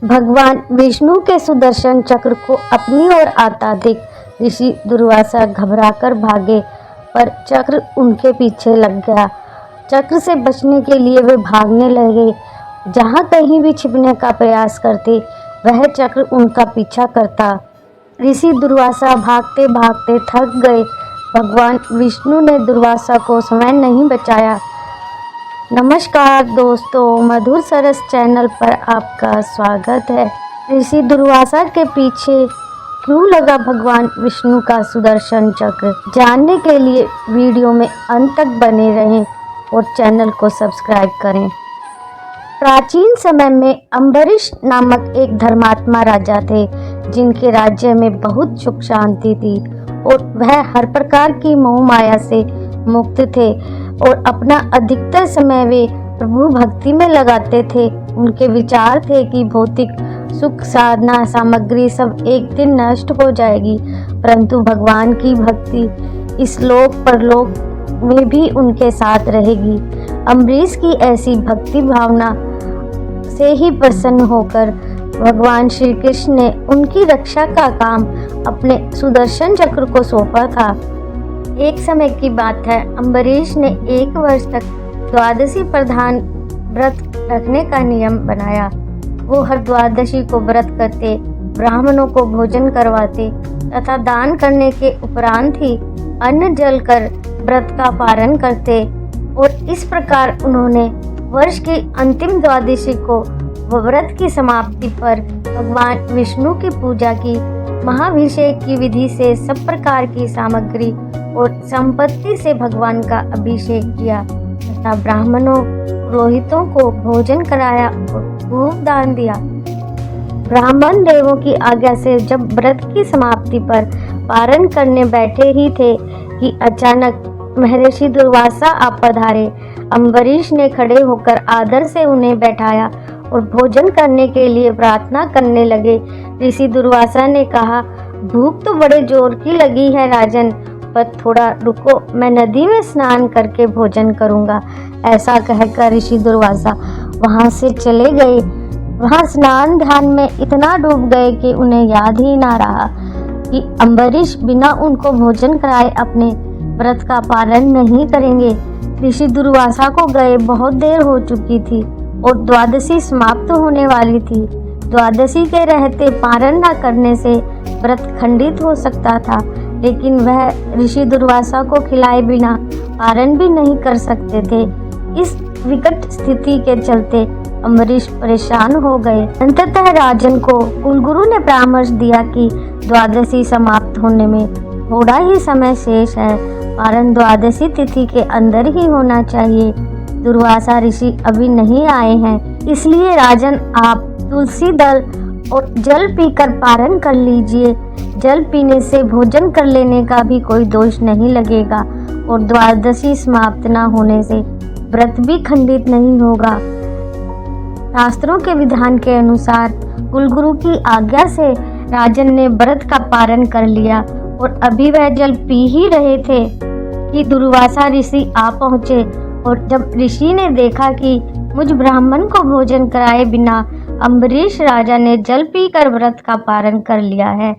भगवान विष्णु के सुदर्शन चक्र को अपनी ओर आता देख ऋषि दुर्वासा घबराकर भागे, पर चक्र उनके पीछे लग गया। चक्र से बचने के लिए वे भागने लगे। जहाँ कहीं भी छिपने का प्रयास करते, वह चक्र उनका पीछा करता। ऋषि दुर्वासा भागते भागते थक गए। भगवान विष्णु ने दुर्वासा को स्वयं नहीं बचाया। नमस्कार दोस्तों, मधुर सरस चैनल पर आपका स्वागत है। ऋषि दुर्वासा के पीछे क्यों लगा भगवान विष्णु का सुदर्शन चक्र, जानने के लिए वीडियो में अंत तक बने रहें और चैनल को सब्सक्राइब करें। प्राचीन समय में अम्बरीश नामक एक धर्मात्मा राजा थे, जिनके राज्य में बहुत सुख शांति थी और वह हर प्रकार की मोह माया से मुक्त थे और अपना अधिकतर समय वे प्रभु भक्ति में लगाते थे। उनके विचार थे कि भौतिक सुख साधना सामग्री सब एक दिन नष्ट हो जाएगी, परंतु भगवान की भक्ति इस लोक परलोक में भी उनके साथ रहेगी। अम्बरीश की ऐसी भक्ति भावना से ही प्रसन्न होकर भगवान श्री कृष्ण ने उनकी रक्षा का काम अपने सुदर्शन चक्र को सौंपा था। एक समय की बात है, अम्बरीश ने 1 वर्ष तक द्वादशी प्रधान व्रत रखने का नियम बनाया। वो हर द्वादशी को व्रत करते, ब्राह्मणों को भोजन करवाते तथा दान करने के उपरांत ही अन्न जल कर व्रत का पारण करते और इस प्रकार उन्होंने वर्ष की अंतिम द्वादशी को व्रत की समाप्ति पर भगवान विष्णु की पूजा की। महाभिषेक की विधि से सब प्रकार की सामग्री और संपत्ति से भगवान का अभिषेक किया तथा ब्राह्मणों पुरोहितों को भोजन कराया और खूब दान दिया। ब्राह्मण देवों की आज्ञा से जब व्रत की समाप्ति पर पारण करने बैठे ही थे कि अचानक महर्षि दुर्वासा आ पधारे। अम्बरीश ने खड़े होकर आदर से उन्हें बैठाया और भोजन करने के लिए प्रार्थना करने लगे। ऋषि दुर्वासा ने कहा, भूख तो बड़े जोर की लगी है राजन, पर थोड़ा रुको, मैं नदी में स्नान करके भोजन करूंगा। ऐसा कहकर ऋषि दुर्वासा वहां से चले गए। वहां स्नान ध्यान में इतना डूब गए कि उन्हें याद ही ना रहा कि अम्बरीश बिना उनको भोजन कराए अपने व्रत का पालन नहीं करेंगे। ऋषि दुर्वासा को गए बहुत देर हो चुकी थी और द्वादशी समाप्त होने वाली थी। द्वादशी के रहते पारण न करने से व्रत खंडित हो सकता था, लेकिन वह ऋषि दुर्वासा को खिलाए बिना पारण भी नहीं कर सकते थे। इस विकट स्थिति के चलते अम्बरीश परेशान हो गए। अंततः राजन को कुलगुरु ने परामर्श दिया कि द्वादशी समाप्त होने में थोड़ा ही समय शेष है, पारण द्वादशी तिथि के अंदर ही होना चाहिए। दुर्वासा ऋषि अभी नहीं आए हैं, इसलिए राजन आप तुलसी दल और जल पीकर पारण कर लीजिए। जल पीने से भोजन कर लेने का भी कोई दोष नहीं लगेगा और द्वादशी समाप्त न होने से व्रत भी खंडित नहीं होगा। शास्त्रों के विधान के अनुसार कुलगुरु की आज्ञा से राजन ने व्रत का पारण कर लिया और अभी वह जल पी ही रहे थे कि दुर्वासा ऋषि आ पहुँचे। और जब ऋषि ने देखा कि मुझ ब्राह्मण को भोजन कराए बिना अम्बरीश राजा ने जल पीकर व्रत का पारण कर लिया है,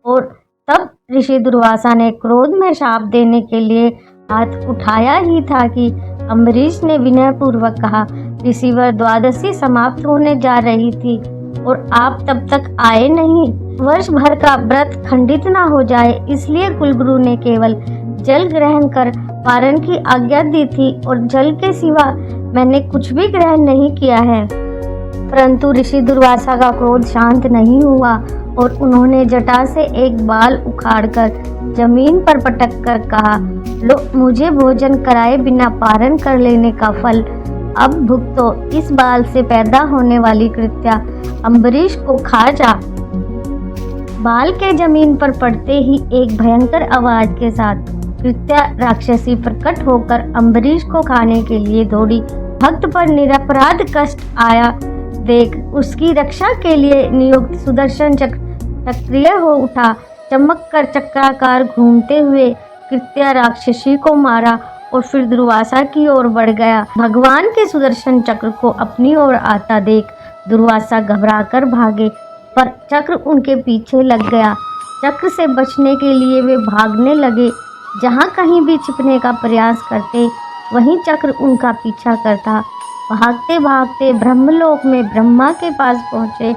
और तब ऋषि दुर्वासा ने क्रोध में शाप देने के लिए हाथ उठाया ही था कि अम्बरीश ने विनय पूर्वक कहा, ऋषिवर द्वादशी समाप्त होने जा रही थी और आप तब तक आए नहीं। वर्ष भर का व्रत खंडित ना हो जाए, इसलिए कुलगुरु ने केवल जल ग्रहण कर पारण की आज्ञा दी थी और जल के सिवा मैंने कुछ भी ग्रहण नहीं किया है। परंतु ऋषि दुर्वासा का क्रोध शांत नहीं हुआ और उन्होंने जटा से एक बाल उखाड़कर जमीन पर पटक कर कहा, लो, मुझे भोजन कराए बिना पारण कर लेने का फल अब भुगतो। इस बाल से पैदा होने वाली कृत्या अम्बरीश को खा जा। बाल के जमीन पर पड़ते ही एक भयंकर आवाज के साथ कृत्या राक्षसी प्रकट होकर अम्बरीश को खाने के लिए दौड़ी। भक्त पर निरपराध कष्ट आया देख उसकी रक्षा के लिए नियुक्त सुदर्शन चक्र सक्रिय हो उठा। चमक कर चक्राकार घूमते हुए कृत्या राक्षसी को मारा और फिर दुर्वासा की ओर बढ़ गया। भगवान के सुदर्शन चक्र को अपनी ओर आता देख दुर्वासा घबराकर भागे, पर चक्र उनके पीछे लग गया। चक्र से बचने के लिए वे भागने लगे। जहाँ कहीं भी छिपने का प्रयास करते, वहीं चक्र उनका पीछा करता। भागते भागते ब्रह्मलोक में ब्रह्मा के पास पहुँचे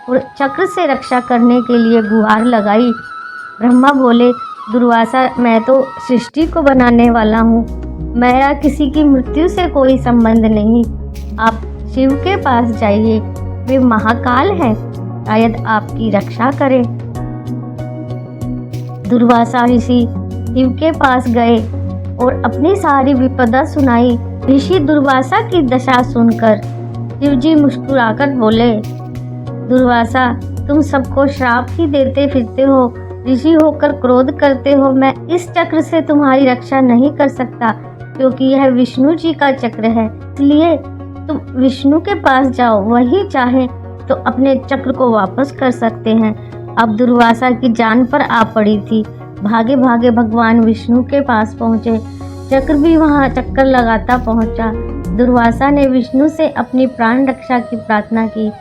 और चक्र से रक्षा करने के लिए गुहार लगाई। ब्रह्मा बोले, दुर्वासा, मैं तो सृष्टि को बनाने वाला हूँ, मेरा किसी की मृत्यु से कोई संबंध नहीं। आप शिव के पास जाइए, वे महाकाल हैं, शायद आपकी रक्षा करें। दुर्वासा ऋषि शिव के पास गए और अपनी सारी विपदा सुनाई। ऋषि दुर्वासा की दशा सुनकर शिवजी मुस्कुराकर बोले, दुर्वासा, तुम सबको श्राप ही देते फिरते हो, ऋषि होकर क्रोध करते हो। मैं इस चक्र से तुम्हारी रक्षा नहीं कर सकता, क्योंकि यह विष्णु जी का चक्र है। इसलिए तुम विष्णु के पास जाओ, वही चाहे तो अपने चक्र को वापस कर सकते हैं। अब दुर्वासा की जान पर आ पड़ी थी। भागे भागे भगवान विष्णु के पास पहुँचे। चक्र भी वहाँ चक्कर लगाता पहुँचा। दुर्वासा ने विष्णु से अपनी प्राण रक्षा की प्रार्थना की।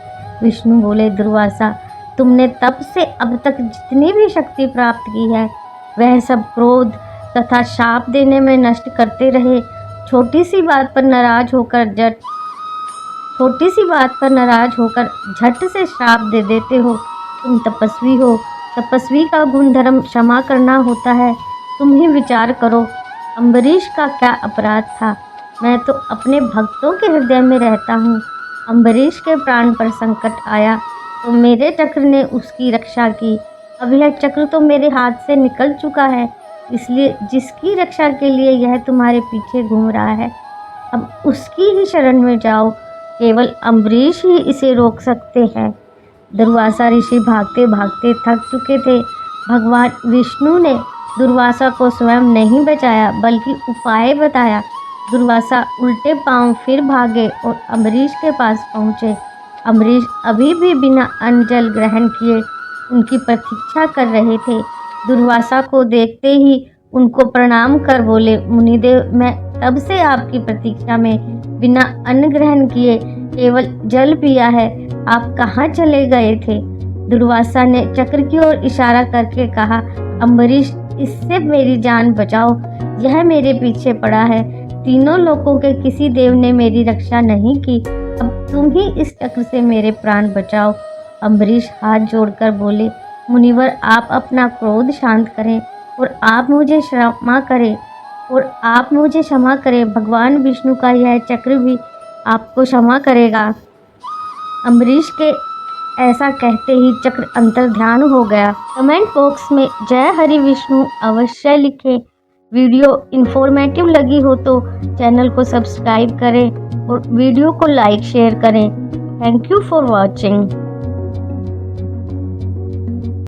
विष्णु बोले, दुर्वासा, तुमने तब से अब तक जितनी भी शक्ति प्राप्त की है, वह सब क्रोध तथा शाप देने में नष्ट करते रहे। छोटी सी बात पर नाराज होकर झट से श्राप दे देते हो। तुम तपस्वी हो, तपस्वी का गुणधर्म क्षमा करना होता है। तुम ही विचार करो, अम्बरीश का क्या अपराध था? मैं तो अपने भक्तों के हृदय में रहता हूँ। अम्बरीश के प्राण पर संकट आया तो मेरे चक्र ने उसकी रक्षा की। अब यह चक्र तो मेरे हाथ से निकल चुका है, इसलिए जिसकी रक्षा के लिए यह तुम्हारे पीछे घूम रहा है, अब उसकी ही शरण में जाओ। केवल अम्बरीश ही इसे रोक सकते हैं। दुर्वासा ऋषि भागते भागते थक चुके थे। भगवान विष्णु ने दुर्वासा को स्वयं नहीं बचाया, बल्कि उपाय बताया। दुर्वासा उल्टे पांव फिर भागे और अम्बरीश के पास पहुँचे। अम्बरीश अभी भी बिना अन्न जल ग्रहण किए उनकी प्रतीक्षा कर रहे थे। दुर्वासा को देखते ही उनको प्रणाम कर बोले, मुनिदेव, मैं तब से आपकी प्रतीक्षा में बिना अन्न ग्रहण किए केवल जल पिया है। आप कहाँ चले गए थे? दुर्वासा ने चक्र की ओर इशारा करके कहा, अम्बरीश, इससे मेरी जान बचाओ, यह मेरे पीछे पड़ा है। तीनों लोकों के किसी देव ने मेरी रक्षा नहीं की, अब तुम ही इस चक्र से मेरे प्राण बचाओ। अम्बरीश हाथ जोड़कर बोले, मुनिवर, आप अपना क्रोध शांत करें और आप मुझे क्षमा करें। भगवान विष्णु का यह चक्र भी आपको क्षमा करेगा। अम्बरीश के ऐसा कहते ही चक्र अंतर्ध्यान हो गया। कमेंट बॉक्स में जय हरि विष्णु अवश्य लिखें। वीडियो इन्फॉर्मेटिव लगी हो तो चैनल को सब्सक्राइब करें और वीडियो को लाइक शेयर करें। Thank you for watching.